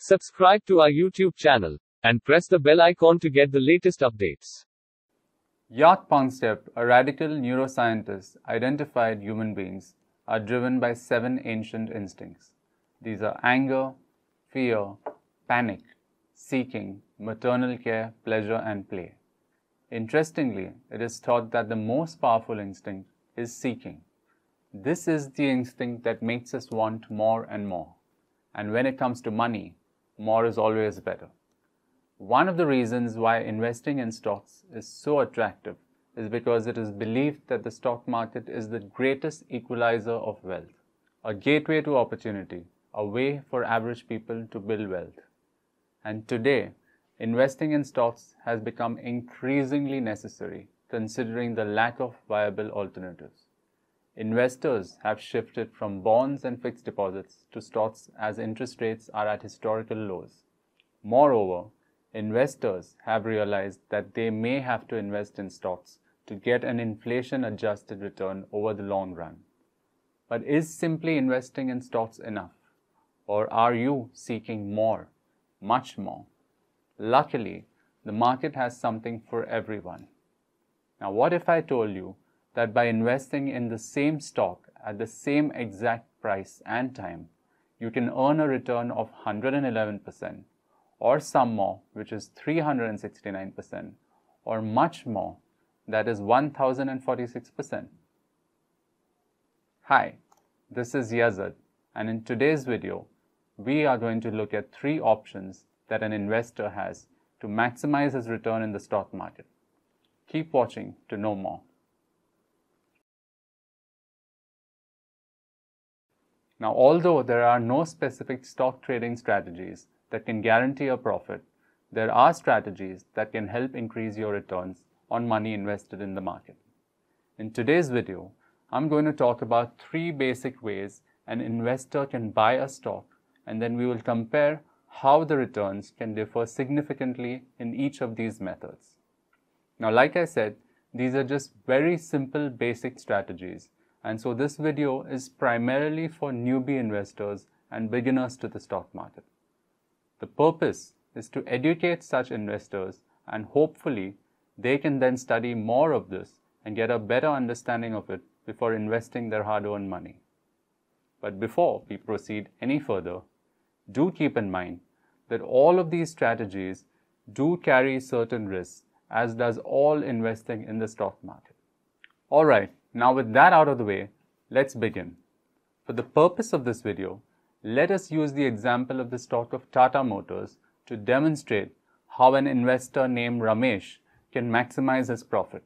Subscribe to our YouTube channel and press the bell icon to get the latest updates. Yazad Pavri, a radical neuroscientist, identified human beings are driven by 7 ancient instincts. These are anger, fear, panic, seeking, maternal care, pleasure, and play. Interestingly, it is thought that the most powerful instinct is seeking. This is the instinct that makes us want more and more. And when it comes to money, more is always better. One of the reasons why investing in stocks is so attractive is because it is believed that the stock market is the greatest equalizer of wealth, a gateway to opportunity, a way for average people to build wealth. And today, investing in stocks has become increasingly necessary considering the lack of viable alternatives. Investors have shifted from bonds and fixed deposits to stocks as interest rates are at historical lows. Moreover, investors have realized that they may have to invest in stocks to get an inflation-adjusted return over the long run. But is simply investing in stocks enough? Or are you seeking more, much more? Luckily, the market has something for everyone. Now, what if I told you that by investing in the same stock at the same exact price and time, you can earn a return of 111%, or some more, which is 369%, or much more, that is 1046%. Hi, this is Yazad, and in today's video, we are going to look at 3 options that an investor has to maximize his return in the stock market. Keep watching to know more. Now, although there are no specific stock trading strategies that can guarantee a profit, there are strategies that can help increase your returns on money invested in the market. In today's video, I'm going to talk about 3 basic ways an investor can buy a stock, and then we will compare how the returns can differ significantly in each of these methods. Now, like I said, these are just very simple basic strategies, and so this video is primarily for newbie investors and beginners to the stock market. The purpose is to educate such investors, and hopefully they can then study more of this and get a better understanding of it before investing their hard-earned money. But before we proceed any further, do keep in mind that all of these strategies do carry certain risks, as does all investing in the stock market. Alright, now with that out of the way, let's begin. For the purpose of this video, let us use the example of the stock of Tata Motors to demonstrate how an investor named Ramesh can maximize his profit.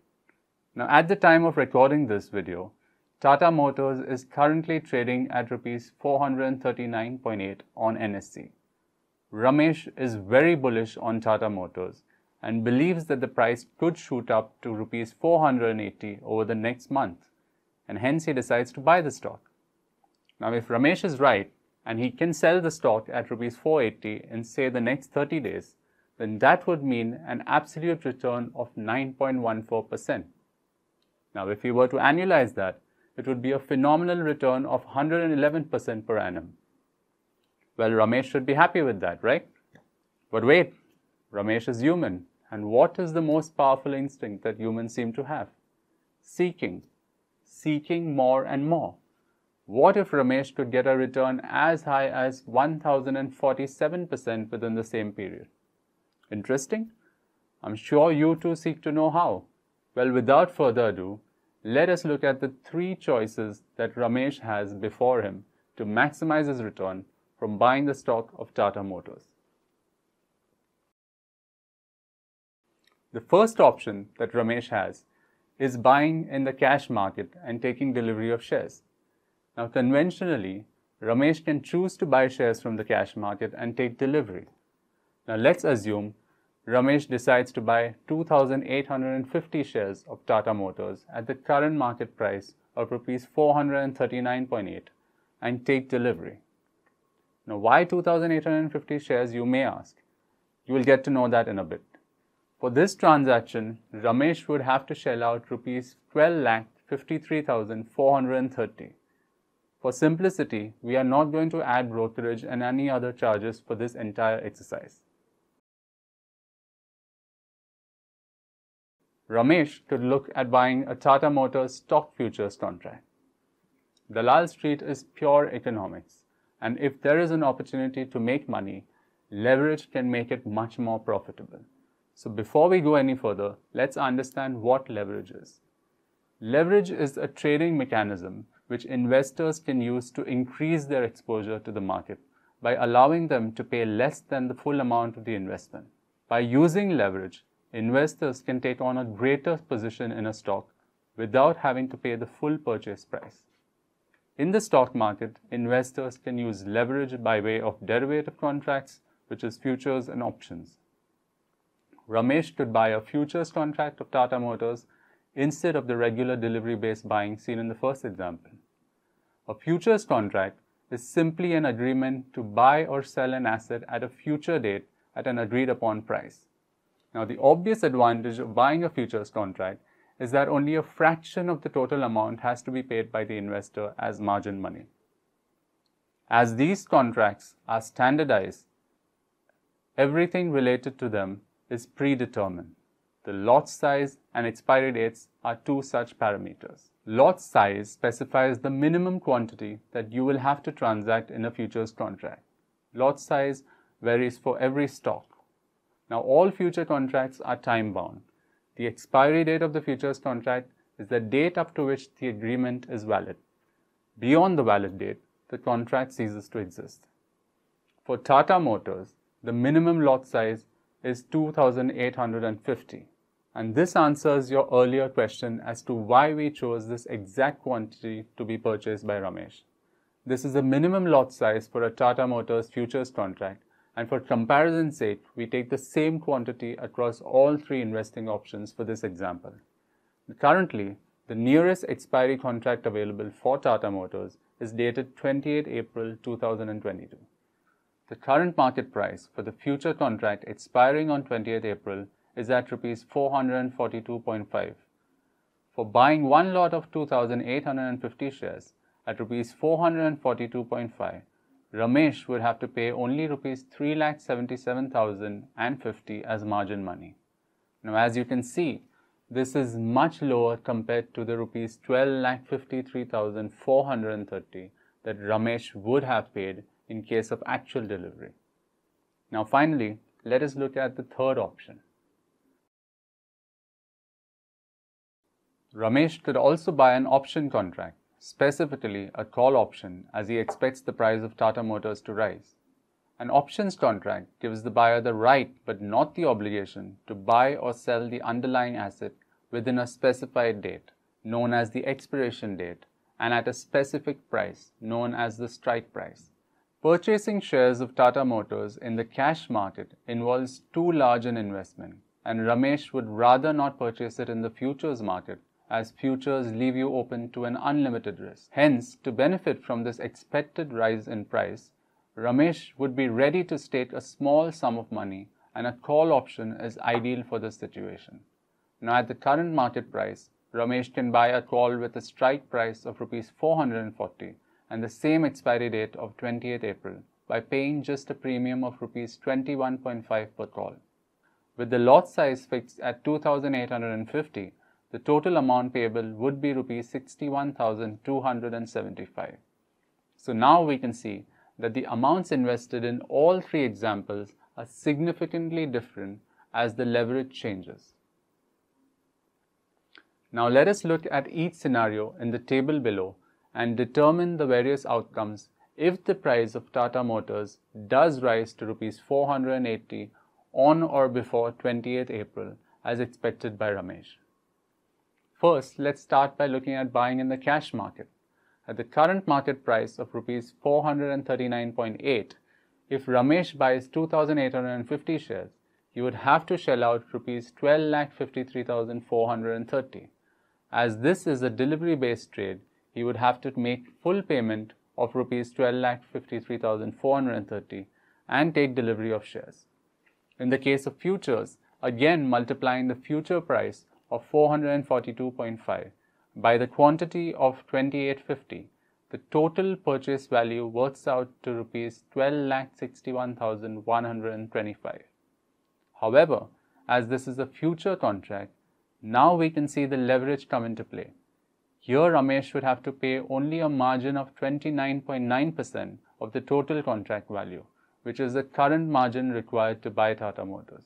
Now, at the time of recording this video, Tata Motors is currently trading at Rs 439.8 on NSE. Ramesh is very bullish on Tata Motors and believes that the price could shoot up to Rs 480 over the next month, and hence he decides to buy the stock. Now, if Ramesh is right and he can sell the stock at Rs 480 in, say, the next 30 days, then that would mean an absolute return of 9.14%. Now, if he were to annualize that, it would be a phenomenal return of 111% per annum. Well, Ramesh should be happy with that, right? But wait, Ramesh is human. And what is the most powerful instinct that humans seem to have? Seeking. Seeking more and more. What if Ramesh could get a return as high as 1047% within the same period? Interesting? I'm sure you too seek to know how. Well, without further ado, let us look at the 3 choices that Ramesh has before him to maximize his return from buying the stock of Tata Motors. The first option that Ramesh has is buying in the cash market and taking delivery of shares. Now, conventionally, Ramesh can choose to buy shares from the cash market and take delivery. Now, let's assume Ramesh decides to buy 2,850 shares of Tata Motors at the current market price of Rs 439.8 and take delivery. Now, why 2,850 shares, you may ask? You will get to know that in a bit. For this transaction, Ramesh would have to shell out Rs 12,53,430. For simplicity, we are not going to add brokerage and any other charges for this entire exercise. Ramesh could look at buying a Tata Motors stock futures contract. Dalal Street is pure economics, and if there is an opportunity to make money, leverage can make it much more profitable. So before we go any further, let's understand what leverage is. Leverage is a trading mechanism which investors can use to increase their exposure to the market by allowing them to pay less than the full amount of the investment. By using leverage, investors can take on a greater position in a stock without having to pay the full purchase price. In the stock market, investors can use leverage by way of derivative contracts, which is futures and options. Ramesh could buy a futures contract of Tata Motors instead of the regular delivery-based buying seen in the first example. A futures contract is simply an agreement to buy or sell an asset at a future date at an agreed-upon price. Now, the obvious advantage of buying a futures contract is that only a fraction of the total amount has to be paid by the investor as margin money. As these contracts are standardized, everything related to them is predetermined. The lot size and expiry dates are two such parameters. Lot size specifies the minimum quantity that you will have to transact in a futures contract. Lot size varies for every stock. Now, all future contracts are time-bound. The expiry date of the futures contract is the date up to which the agreement is valid. Beyond the valid date, the contract ceases to exist. For Tata Motors, the minimum lot size is 2,850. And this answers your earlier question as to why we chose this exact quantity to be purchased by Ramesh. This is the minimum lot size for a Tata Motors futures contract, and for comparison's sake, we take the same quantity across all three investing options for this example. Currently, the nearest expiry contract available for Tata Motors is dated 28 April 2022. The current market price for the future contract expiring on 28 April is at Rs 442.5. For buying one lot of 2,850 shares at Rs 442.5, Ramesh would have to pay only Rs 3,77,050 as margin money. Now, as you can see, this is much lower compared to the Rs 12,53,430 that Ramesh would have paid in case of actual delivery. Now, finally, let us look at the third option. Ramesh could also buy an option contract, specifically a call option, as he expects the price of Tata Motors to rise. An options contract gives the buyer the right but not the obligation to buy or sell the underlying asset within a specified date, known as the expiration date, and at a specific price, known as the strike price. Purchasing shares of Tata Motors in the cash market involves too large an investment, and Ramesh would rather not purchase it in the futures market, as futures leave you open to an unlimited risk. Hence, to benefit from this expected rise in price, Ramesh would be ready to stake a small sum of money, and a call option is ideal for this situation. Now, at the current market price, Ramesh can buy a call with a strike price of Rs 440 and the same expiry date of 28 April by paying just a premium of Rs 21.5 per call. With the lot size fixed at 2,850, the total amount payable would be Rs 61,275. So now we can see that the amounts invested in all three examples are significantly different as the leverage changes. Now let us look at each scenario in the table below and determine the various outcomes if the price of Tata Motors does rise to Rs 480 on or before 28 April as expected by Ramesh. First, let's start by looking at buying in the cash market. At the current market price of Rs 439.8, if Ramesh buys 2,850 shares, he would have to shell out Rs 12,53,430. As this is a delivery-based trade, he would have to make full payment of Rs 12,53,430 and take delivery of shares. In the case of futures, again multiplying the future price of 442.5 by the quantity of 2850, the total purchase value works out to rupees 12,61,125. However, as this is a future contract, now we can see the leverage come into play. Here Ramesh would have to pay only a margin of 29.9% of the total contract value, which is the current margin required to buy Tata Motors.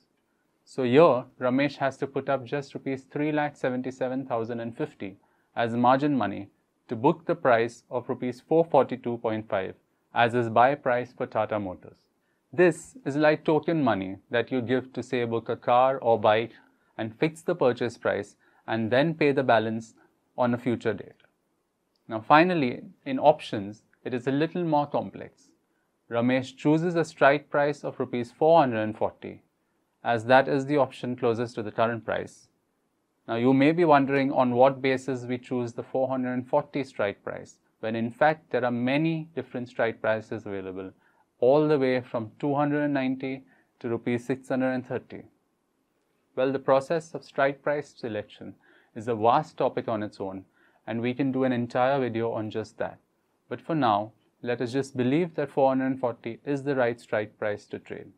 So here Ramesh has to put up just rupees 3,77,050 as margin money to book the price of rupees 442.5 as his buy price for Tata Motors. This is like token money that you give to, say, book a car or bike and fix the purchase price and then pay the balance on a future date. Now finally, in options, it is a little more complex. Ramesh chooses a strike price of rupees 440 as that is the option closest to the current price. Now you may be wondering on what basis we choose the 440 strike price, when in fact there are many different strike prices available, all the way from 290 to rupees 630. Well, the process of strike price selection is a vast topic on its own, and we can do an entire video on just that. But for now, let us just believe that 440 is the right strike price to trade.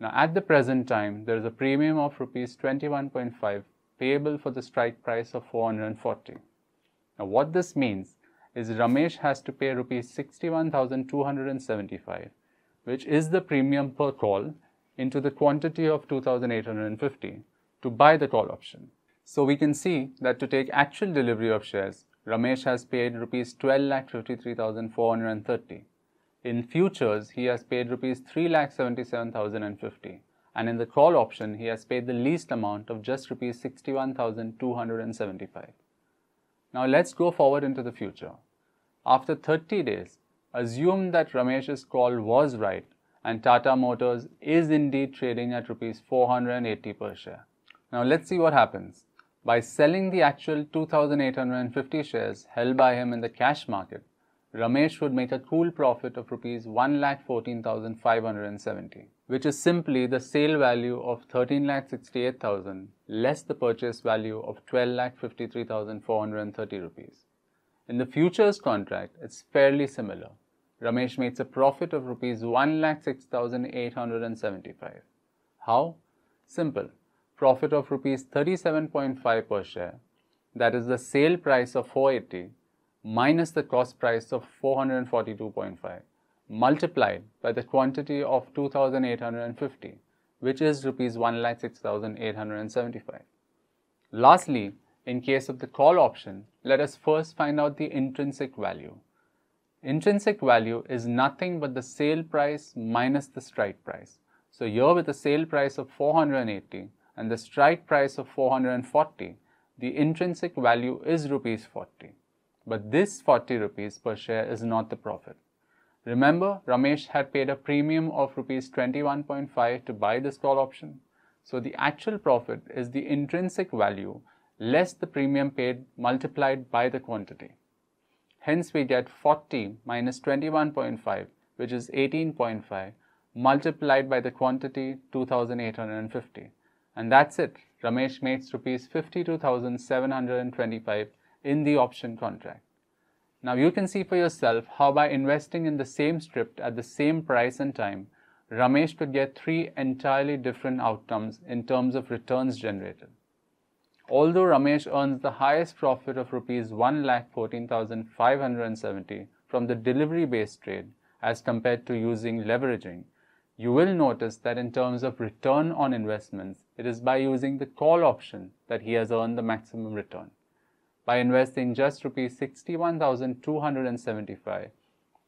Now at the present time, there is a premium of rupees 21.5 payable for the strike price of 440. Now what this means is Ramesh has to pay rupees 61,275, which is the premium per call, into the quantity of 2,850 to buy the call option. So we can see that to take actual delivery of shares, Ramesh has paid rupees 12,53,430. In futures, he has paid rupees 3,77,050, and in the call option, he has paid the least amount of just rupees 61,275. Now let's go forward into the future. After 30 days, assume that Ramesh's call was right and Tata Motors is indeed trading at rupees 480 per share. Now let's see what happens. By selling the actual 2,850 shares held by him in the cash market, Ramesh would make a cool profit of rupees 1,14,570, which is simply the sale value of 13,68,000 less the purchase value of 12,53,430 rupees. In the futures contract, it's fairly similar. Ramesh makes a profit of rupees 1,06,875. How? Simple. Profit of rupees 37.5 per share, that is the sale price of 480 minus the cost price of 442.5, multiplied by the quantity of 2,850, which is rupees 1,06,875. Lastly, in case of the call option, let us first find out the intrinsic value. Intrinsic value is nothing but the sale price minus the strike price. So here with the sale price of 480 and the strike price of 440, the intrinsic value is rupees 40. But this 40 rupees per share is not the profit. Remember, Ramesh had paid a premium of rupees 21.5 to buy this call option. So the actual profit is the intrinsic value less the premium paid multiplied by the quantity. Hence we get 40 minus 21.5, which is 18.5, multiplied by the quantity 2,850. And that's it. Ramesh makes rupees 52,725 in the option contract. Now you can see for yourself how by investing in the same script at the same price and time, Ramesh could get three entirely different outcomes in terms of returns generated. Although Ramesh earns the highest profit of rupees 1,14,570 from the delivery-based trade as compared to using leveraging, you will notice that in terms of return on investments, it is by using the call option that he has earned the maximum return. By investing just rupees 61,275,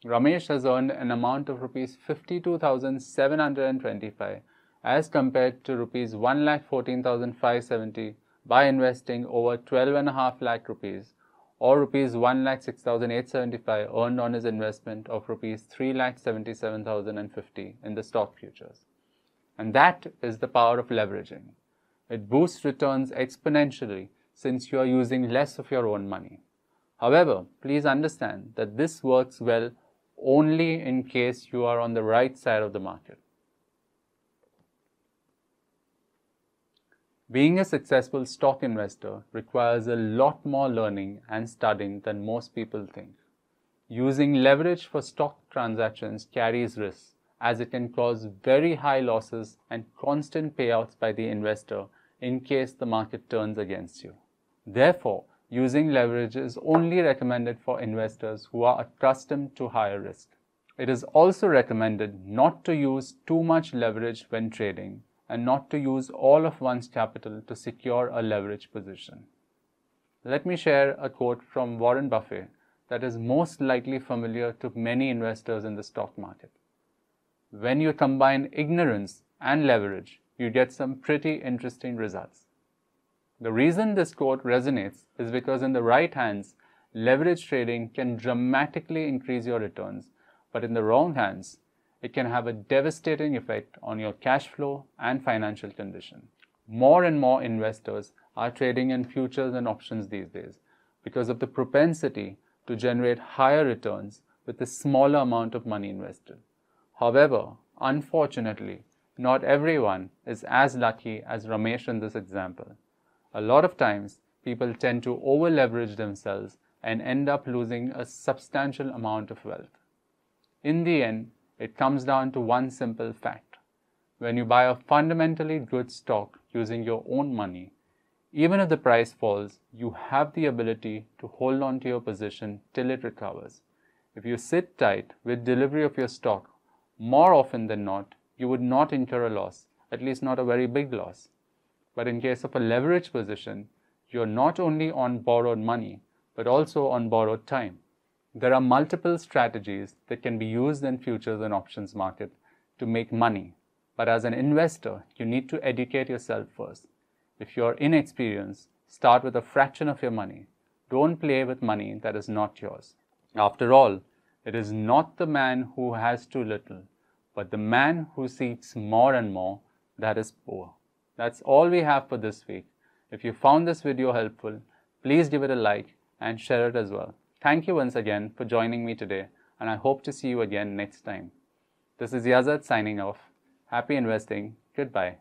Ramesh has earned an amount of rupees 52,725 as compared to rupees 1,14,570 by investing over 12.5 lakh rupees or rupees 1,06,875 earned on his investment of rupees 3,77,050 in the stock futures. And that is the power of leveraging. It boosts returns exponentially since you are using less of your own money. However, please understand that this works well only in case you are on the right side of the market. Being a successful stock investor requires a lot more learning and studying than most people think. Using leverage for stock transactions carries risks, as it can cause very high losses and constant payouts by the investor in case the market turns against you. Therefore, using leverage is only recommended for investors who are accustomed to higher risk. It is also recommended not to use too much leverage when trading and not to use all of one's capital to secure a leverage position. Let me share a quote from Warren Buffett that is most likely familiar to many investors in the stock market. When you combine ignorance and leverage, you get some pretty interesting results. The reason this quote resonates is because in the right hands, leverage trading can dramatically increase your returns, but in the wrong hands, it can have a devastating effect on your cash flow and financial condition. More and more investors are trading in futures and options these days because of the propensity to generate higher returns with a smaller amount of money invested. However, unfortunately, not everyone is as lucky as Ramesh in this example. A lot of times, people tend to over-leverage themselves and end up losing a substantial amount of wealth. In the end, it comes down to one simple fact. When you buy a fundamentally good stock using your own money, even if the price falls, you have the ability to hold on to your position till it recovers. If you sit tight with delivery of your stock, more often than not, you would not incur a loss, at least not a very big loss. But in case of a leverage position, you're not only on borrowed money, but also on borrowed time. There are multiple strategies that can be used in futures and options market to make money. But as an investor, you need to educate yourself first. If you're inexperienced, start with a fraction of your money. Don't play with money that is not yours. After all, it is not the man who has too little, but the man who seeks more and more that is poor. That's all we have for this week. If you found this video helpful, please give it a like and share it as well. Thank you once again for joining me today, and I hope to see you again next time. This is Yazad signing off. Happy investing. Goodbye.